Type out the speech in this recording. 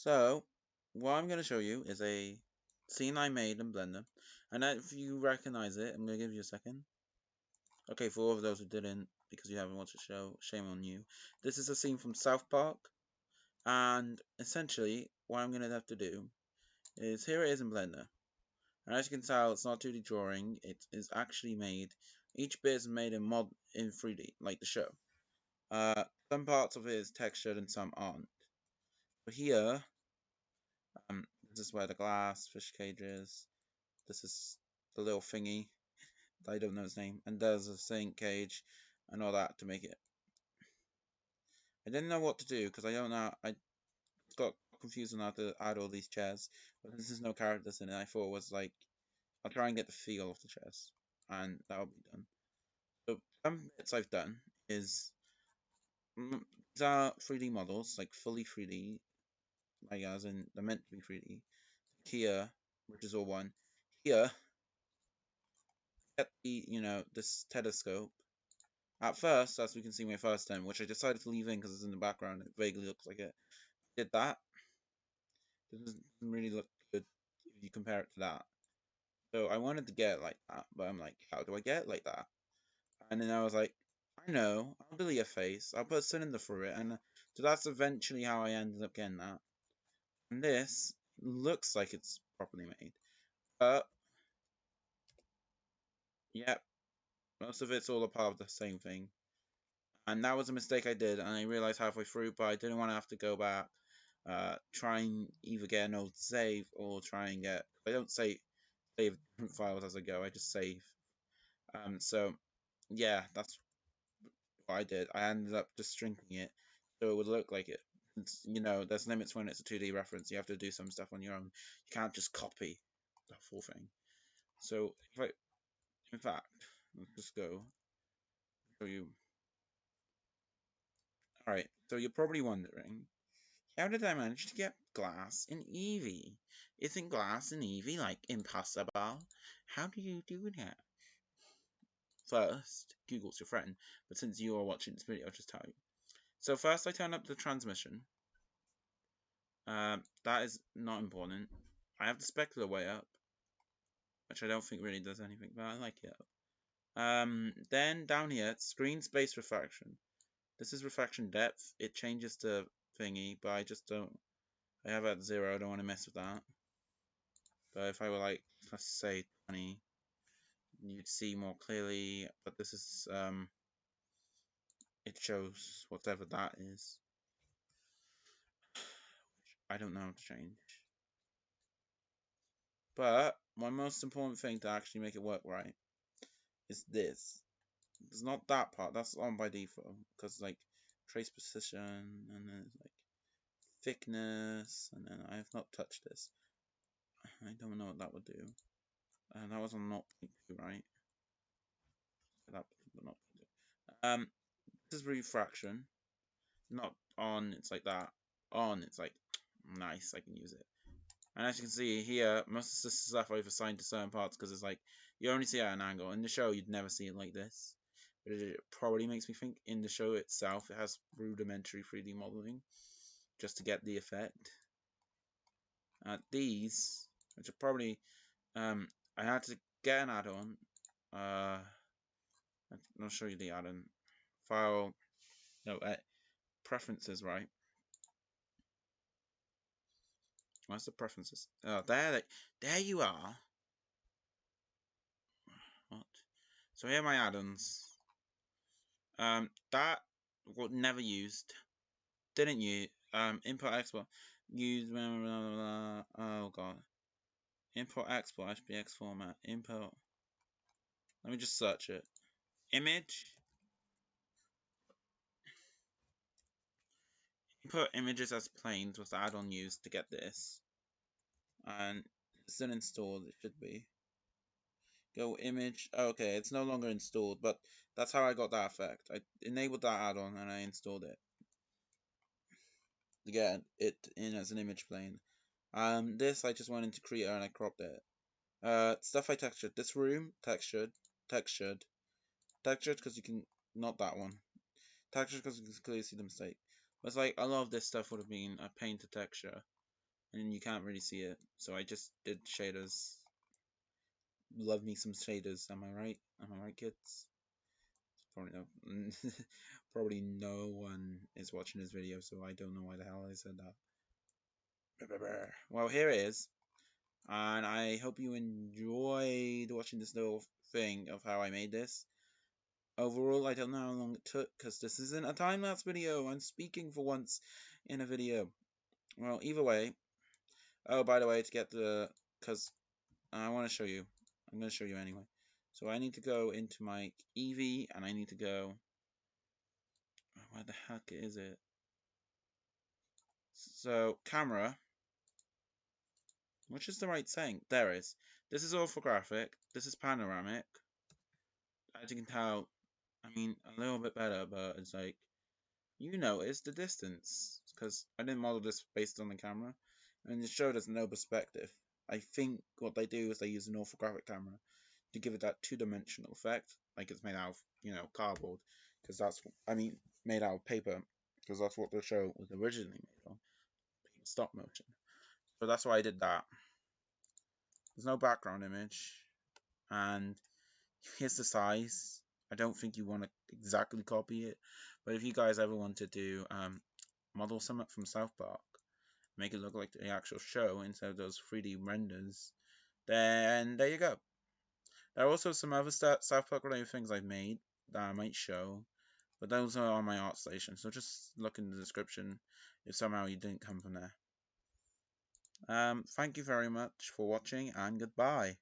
So, what I'm going to show you is a scene I made in Blender, and if you recognize it, I'm going to give you a second. Okay, for all of those who didn't, because you haven't watched the show, shame on you. This is a scene from South Park, and essentially, what I'm going to have to do is, here it is in Blender. And as you can tell, it's not 2D drawing, it is actually made, each bit is made in 3D, like the show. Some parts of it is textured and some aren't. But here, this is where the glass, fish cages, this is the little thingy, I don't know its name, and there's a sink cage and all that to make it. I didn't know what to do because I don't know, I got confused on how to add all these chairs, but since there's no characters in it, I thought it was like, I'll try and get the feel of the chairs, and that'll be done. So some bits I've done is, these are 3D models, like fully 3D, like as in they're meant to be 3D. Here, which is all one. Here, get the, this telescope. At first, as we can see my first time, which I decided to leave in because it's in the background, it vaguely looks like it. Did that. It doesn't really look good if you compare it to that. So I wanted to get it like that, but I'm like, how do I get it like that? And then I was like, I know, I'll build a face, I'll put a cylinder through it, and so that's eventually how I ended up getting that. And this looks like it's properly made. But, yep, most of it's all a part of the same thing. And that was a mistake I did, and I realized halfway through, but I didn't want to have to go back, try and either get an old save or try and get. I don't save different files as I go. I just save. So yeah, that's what I did. I ended up just shrinking it so it would look like it. There's limits when it's a 2D reference. You have to do some stuff on your own. You can't just copy the full thing. So in fact, let's just go show you. All right. So you're probably wondering, how did I manage to get glass in Eevee? Isn't glass in Eevee like impossible? How do you do that? First, Google's your friend, but since you are watching this video, I'll just tell you. So first I turn up the transmission. That is not important. I have the specular way up, which I don't think really does anything, but I like it. Then down here, screen space refraction. This is refraction depth. It changes to thingy, but I just don't. I have it at 0. I don't want to mess with that. But if I were like, let's say 20, you'd see more clearly. But this is it shows whatever that is. I don't know how to change. But my most important thing to actually make it work right is this. It's not that part. That's on by default because like trace precision and then it's like thickness and then I have not touched this. I don't know what that would do. And that was on 0.2, right? That not 0.2. This is refraction. Not on. It's like that. On. It's like nice. I can use it. And as you can see here, most of this stuff I've assigned to certain parts because it's like you only see it at an angle. In the show, you'd never see it like this. But it probably makes me think in the show itself, it has rudimentary 3D modeling just to get the effect. These, which are probably, I had to get an add-on. I'll show you the add-on. File, no, preferences, right? Where's the preferences? Oh, there you are. What? So here are my add-ons. That was never used. Didn't use. Import export. Use. Blah, blah, blah, oh god. Import export HPX format. Import. Let me just search it. Image. Import images as planes was the add-on used to get this. And it's still installed. It should be. Go image. Okay, it's no longer installed, but that's how I got that effect. I enabled that add-on and I installed it. To get it in as an image plane. This I just went into Creator and I cropped it. Stuff I textured. This room, textured because you can, not that one. Textured because you can clearly see the mistake. But it's like, a lot of this stuff would have been a pain to texture. and you can't really see it, so I just did shaders. Love me some shaders, am I right? Am I right, kids? Probably no, probably no one is watching this video, so I don't know why the hell I said that. Well, here it is, and I hope you enjoyed watching this little thing of how I made this. Overall, I don't know how long it took, because this isn't a time-lapse video. I'm speaking for once in a video. Well, either way. Oh, by the way, to get the... because I want to show you. I'm going to show you anyway. So I need to go into my Eevee, and I need to go... where the heck is it? So, camera. Which is the right saying? There is. This is orthographic. This is panoramic. As you can tell, I mean, a little bit better, but it's like... you notice the distance, because I didn't model this based on the camera, and it showed us no perspective. I think what they do is they use an orthographic camera to give it that two-dimensional effect, like it's made out of, cardboard, because that's, made out of paper, because that's what the show was originally made on, stop motion. So that's why I did that. There's no background image, and here's the size. I don't think you want to exactly copy it, but if you guys ever want to do model something from South Park, make it look like the actual show instead of those 3D renders, then there you go. There are also some other South Park related things I've made that I might show, but those are on my ArtStation, so just look in the description if somehow you didn't come from there. Thank you very much for watching, and goodbye.